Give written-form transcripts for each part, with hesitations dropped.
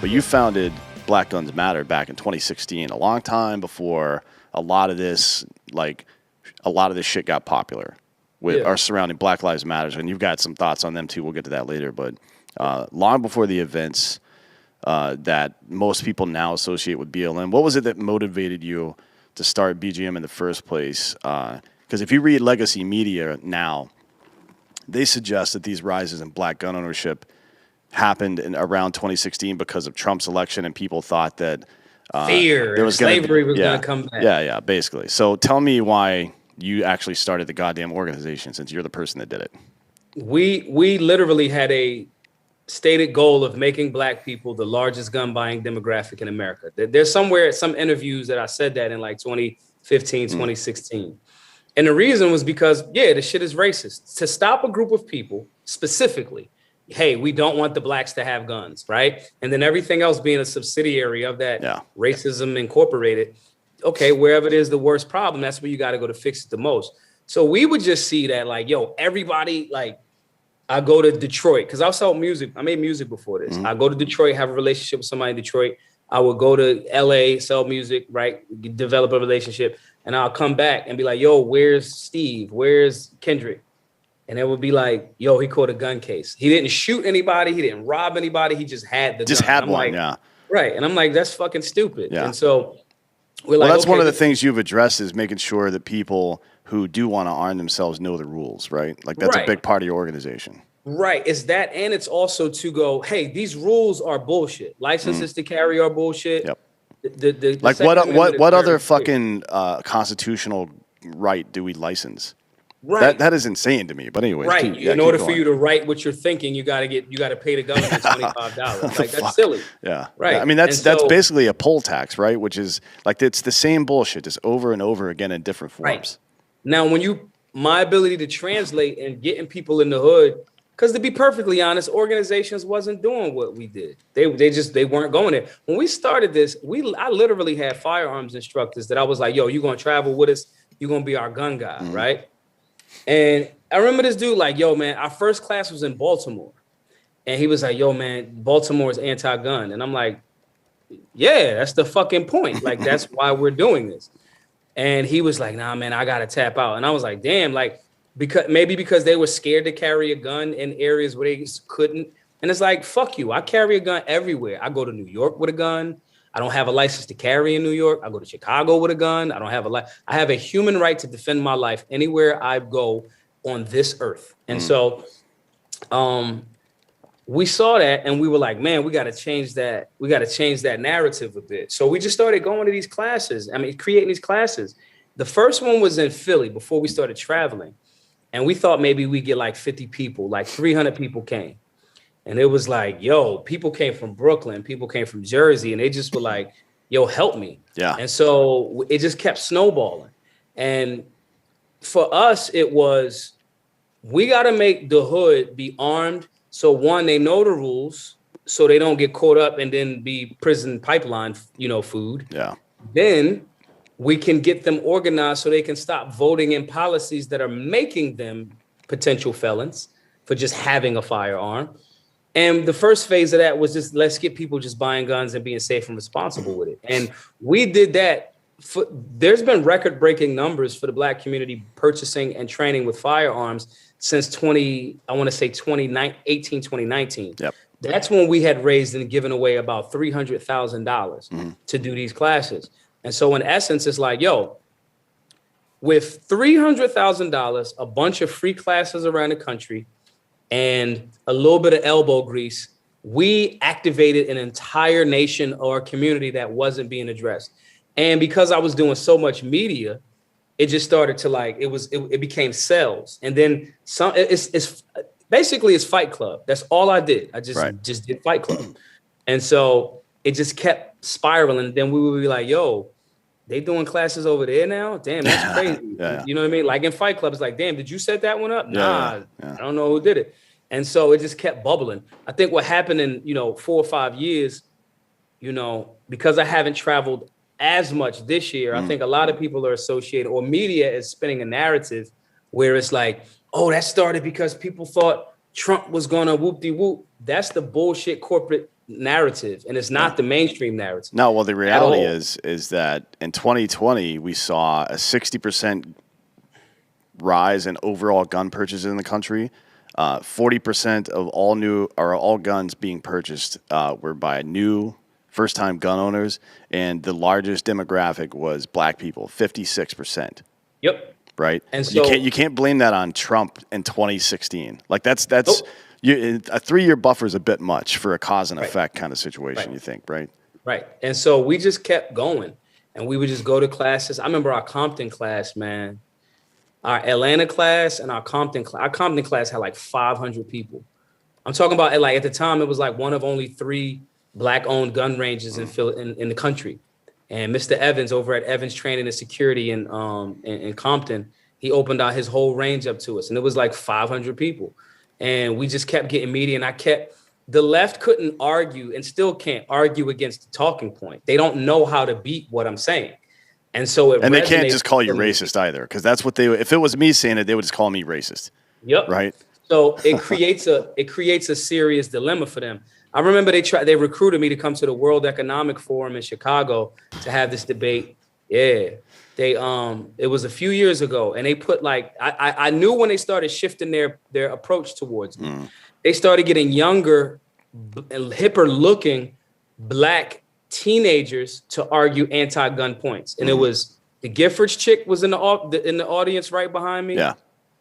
But you founded Black Guns Matter back in 2016, a long time before a lot of this, shit got popular with our surrounding Black Lives Matters. And you've got some thoughts on them too. We'll get to that later. But long before the events that most people now associate with BLM, what was it that motivated you to start BGM in the first place? Because if you read legacy media now, they suggest that these rises in black gun ownership happened in around 2016 because of Trump's election, and people thought that there was slavery was going to come back. Yeah, basically. So tell me why you actually started the goddamn organization, since you're the person that did it. We literally had a stated goal of making black people the largest gun buying demographic in America. There's somewhere at some interviews that I said that in like 2015, 2016. And the reason was because, the shit is racist. To stop a group of people specifically, hey, we don't want the blacks to have guns, right? And then everything else being a subsidiary of that racism incorporated. Okay, wherever it is the worst problem, that's where you got to go to fix it the most. So we would just see that everybody, I go to Detroit because I sell music. I made music before this. I go to Detroit, have a relationship with somebody in Detroit. I would go to LA, sell music, right? Develop a relationship. And I'll come back and be like, yo, where's Steve? Where's Kendrick? And it would be like, yo, he caught a gun case. He didn't shoot anybody. He didn't rob anybody. He just had the gun. Just had one, Right. And I'm like, that's fucking stupid. Yeah. And so we're like, that's one of the things you've addressed, is making sure that people who do want to arm themselves know the rules, right? Like that's a big part of your organization. Right. It's that. And it's also to go, hey, these rules are bullshit. Licenses to carry are bullshit. Yep. The what other fucking constitutional right do we license? Right. That is insane to me. But anyway, right. In order for you to write what you're thinking, you got to pay the government $25. Like that's silly. Yeah. Right. I mean, that's basically a poll tax, right? Which is like, it's the same bullshit, just over and over again in different forms. Right. Now, my ability to translate and getting people in the hood, because to be perfectly honest, organizations wasn't doing what we did. They weren't going there. When we started this, I literally had firearms instructors that I was like, yo, you're going to travel with us. You're going to be our gun guy, right? And I remember this dude like, yo, man, our first class was in Baltimore. And he was like, yo, man, Baltimore is anti-gun. And I'm like, yeah, that's the fucking point. Like, that's why we're doing this. And he was like, nah, man, I got to tap out. And I was like, damn, like, because they were scared to carry a gun in areas where they couldn't. And it's like, fuck you. I carry a gun everywhere. I go to New York with a gun. I don't have a license to carry in New York. I go to Chicago with a gun. I don't have I have a human right to defend my life anywhere I go on this earth. And so we saw that and we were like, man, we got to change that. We got to change that narrative a bit. So we just started going to these classes. I mean, creating these classes. The first one was in Philly before we started traveling. And we thought maybe we get like 50 people, like 300 people came. And it was like, yo, people came from Brooklyn, people came from Jersey, and they just were like, yo, help me. Yeah. And so it just kept snowballing. And for us, it was, we got to make the hood be armed. So one, they know the rules so they don't get caught up and then be prison pipeline, food. Yeah. Then we can get them organized so they can stop voting in policies that are making them potential felons for just having a firearm. And the first phase of that was just, let's get people just buying guns and being safe and responsible with it. And we did that. There's been record-breaking numbers for the Black community purchasing and training with firearms since 2018, 2019. Yep. That's when we had raised and given away about $300,000 to do these classes. And so in essence, it's like, yo, with $300,000, a bunch of free classes around the country, and a little bit of elbow grease, we activated an entire nation or community that wasn't being addressed. And because I was doing so much media, it just started to it became sales. And then it's basically Fight Club. That's all I did. I just did Fight Club. And so it just kept spiraling. And then we would be like, yo, they doing classes over there now? Damn, that's crazy. Yeah. You know what I mean? Like in Fight Club, it's like, damn, did you set that one up? Yeah. I don't know who did it. And so it just kept bubbling. I think what happened in, 4 or 5 years, because I haven't traveled as much this year, I think a lot of people are associated, or media is spinning a narrative where it's like, oh, that started because people thought Trump was going to whoop-de-whoop. That's the bullshit corporate narrative, and it's not the mainstream narrative. No, well, the reality is that in 2020 we saw a 60% rise in overall gun purchases in the country. 40% of all guns being purchased were by new first-time gun owners, and the largest demographic was black people, 56%. Yep. Right. And so you can't blame that on Trump in 2016. Like a 3-year buffer is a bit much for a cause and effect kind of situation. You think, right? Right. And so we just kept going, and we would just go to classes. I remember our Compton class, man. Our Atlanta class and our Compton class. Our Compton class had like 500 people. I'm talking about like at the time it was like one of only 3 black-owned gun ranges in the country. And Mr. Evans over at Evans Training and Security in Compton, he opened out his whole range up to us, and it was like 500 people. And we just kept getting media, and the left couldn't argue and still can't argue against the talking point. They don't know how to beat what I'm saying. And so they can't just call you racist either, because that's what if it was me saying it, they would just call me racist. Yep. Right. So it creates a serious dilemma for them. I remember they recruited me to come to the World Economic Forum in Chicago to have this debate. Yeah. It was a few years ago, and they put I knew when they started shifting their approach towards me. They started getting younger and hipper looking black teenagers to argue anti-gun points. And it was the Giffords chick was in the audience right behind me. Yeah.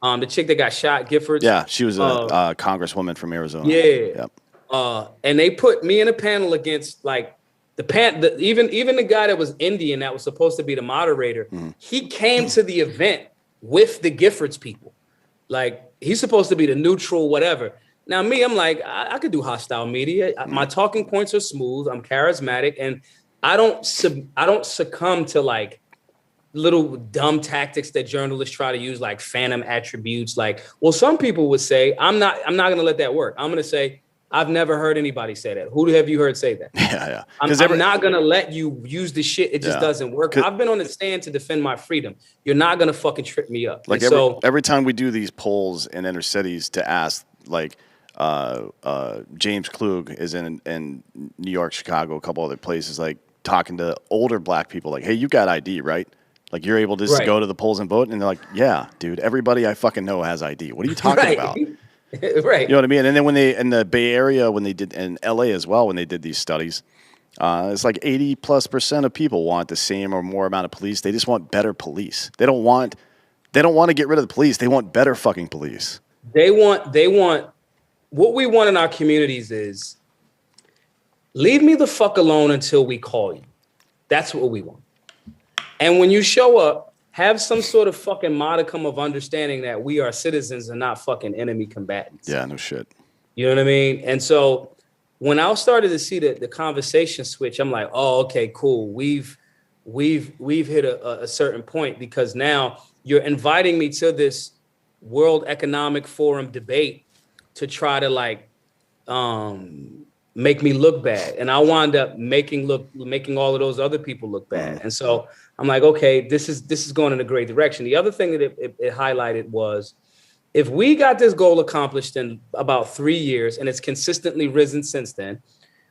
The chick that got shot, Giffords. Yeah, she was a congresswoman from Arizona. Yeah. Yep. And they put me in a panel against like even the guy that was Indian that was supposed to be the moderator. He came to the event with the Giffords people. Like he's supposed to be the neutral whatever. Now me, I'm like, I could do hostile media. My talking points are smooth. I'm charismatic, and I don't succumb to like little dumb tactics that journalists try to use, like phantom attributes. Like, well, some people would say, I'm not going to let that work. I'm going to say, I've never heard anybody say that. Who have you heard say that? Yeah. I'm not going to let you use the shit. It just doesn't work. I've been on the stand to defend my freedom. You're not going to fucking trip me up. Like every time we do these polls in inner cities to ask, like, James Klug is in New York, Chicago, a couple other places, like talking to older black people, like, hey, you got ID, right? Like you're able to just go to the polls and vote, and they're like, yeah, dude, everybody I fucking know has ID. What are you talking about? Right. You know what I mean? And then when they in the Bay Area, when they did in LA as well, when they did these studies, it's like 80+% of people want the same or more amount of police. They just want better police. They don't want to get rid of the police. They want better fucking police. They want what we want in our communities is leave me the fuck alone until we call you. That's what we want. And when you show up, have some sort of fucking modicum of understanding that we are citizens and not fucking enemy combatants. Yeah, no shit. You know what I mean? And so when I started to see the conversation switch, I'm like, oh, okay, cool. We've hit a certain point, because now you're inviting me to this World Economic Forum debate to try to like make me look bad. And I wound up making all of those other people look bad. And so I'm like, okay, this is going in a great direction. The other thing that it highlighted was, if we got this goal accomplished in about 3 years, and it's consistently risen since then,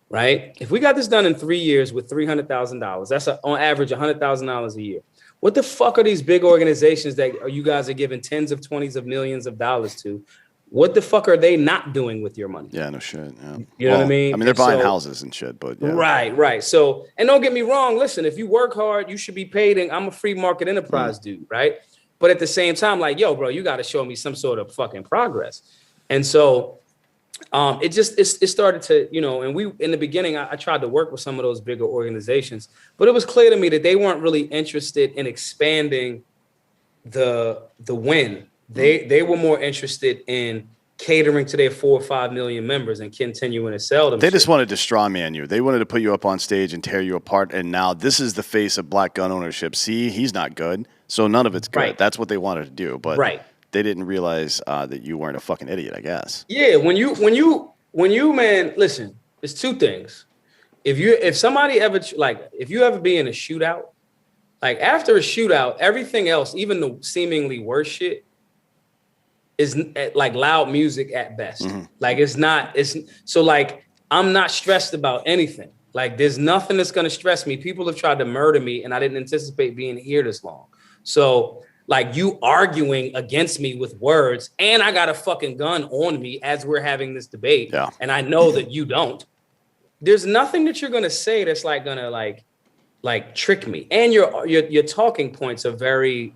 right? If we got this done in 3 years with $300,000, that's on average $100,000 a year. What the fuck are these big organizations that you guys are giving tens of 20s of millions of dollars to? What the fuck are they not doing with your money? Yeah, no shit. Yeah. You know what I mean? I mean, they're buying houses and shit, but yeah. Right. So, and don't get me wrong. Listen, if you work hard, you should be paid. And I'm a free market enterprise dude, right? But at the same time, like, yo, bro, you got to show me some sort of fucking progress. And so, it started to, and we in the beginning, I tried to work with some of those bigger organizations, but it was clear to me that they weren't really interested in expanding the win. They were more interested in catering to their 4 or 5 million members and continuing to sell them. They just wanted to straw man you. They wanted to put you up on stage and tear you apart. And now this is the face of black gun ownership. See, he's not good, so none of it's good. Right. That's what they wanted to do, but they didn't realize that you weren't a fucking idiot, I guess. Yeah, when you man, listen, there's two things. If somebody ever if you ever be in a shootout, like after a shootout, everything else, even the seemingly worse shit, is like loud music at best. Like it's so like I'm not stressed about anything. Like, there's nothing that's going to stress me. People have tried to murder me, and I didn't anticipate being here this long. So, like, you arguing against me with words, and I got a fucking gun on me as we're having this debate, and I know that you don't. There's nothing that you're going to say that's like going to like trick me. And your talking points are very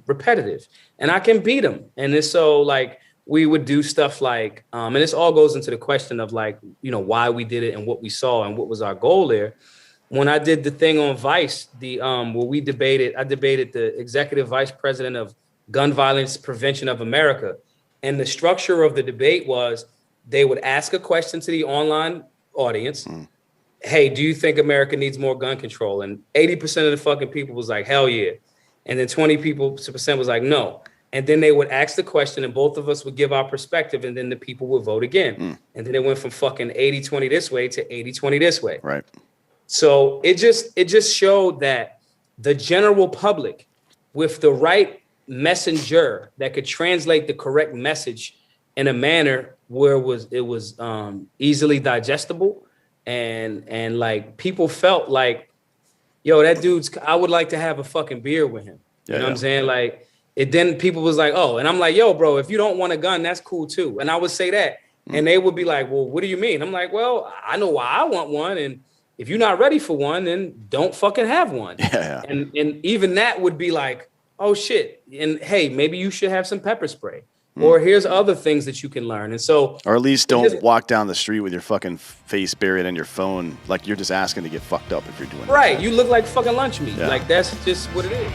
repetitive, and I can beat them. And it's so like, we would do stuff like, and this all goes into the question of like, you know, why we did it and what we saw and what was our goal there. When I did the thing on Vice, where I debated the executive vice president of Gun Violence Prevention of America. And the structure of the debate was, they would ask a question to the online audience. Hey, do you think America needs more gun control? And 80% of the fucking people was like, hell yeah. And then 20% was like, no. And then they would ask the question, and both of us would give our perspective, and then the people would vote again. And then it went from fucking 80-20 this way to 80-20 this way. Right. So it just showed that the general public, with the right messenger that could translate the correct message in a manner where it was easily digestible, and like, people felt like, yo, that dude's, I would like to have a fucking beer with him. You know what I'm saying? Like, then people was like, oh, and I'm like, yo, bro, if you don't want a gun, that's cool too. And I would say that. And they would be like, well, what do you mean? I'm like, well, I know why I want one. And if you're not ready for one, then don't fucking have one. And even that would be like, oh shit. And hey, maybe you should have some pepper spray. Or here's other things that you can learn. And so, or at least don't walk down the street with your fucking face buried in your phone, like you're just asking to get fucked up if you're doing that. Right. You look like fucking lunch meat. Like, that's just what it is.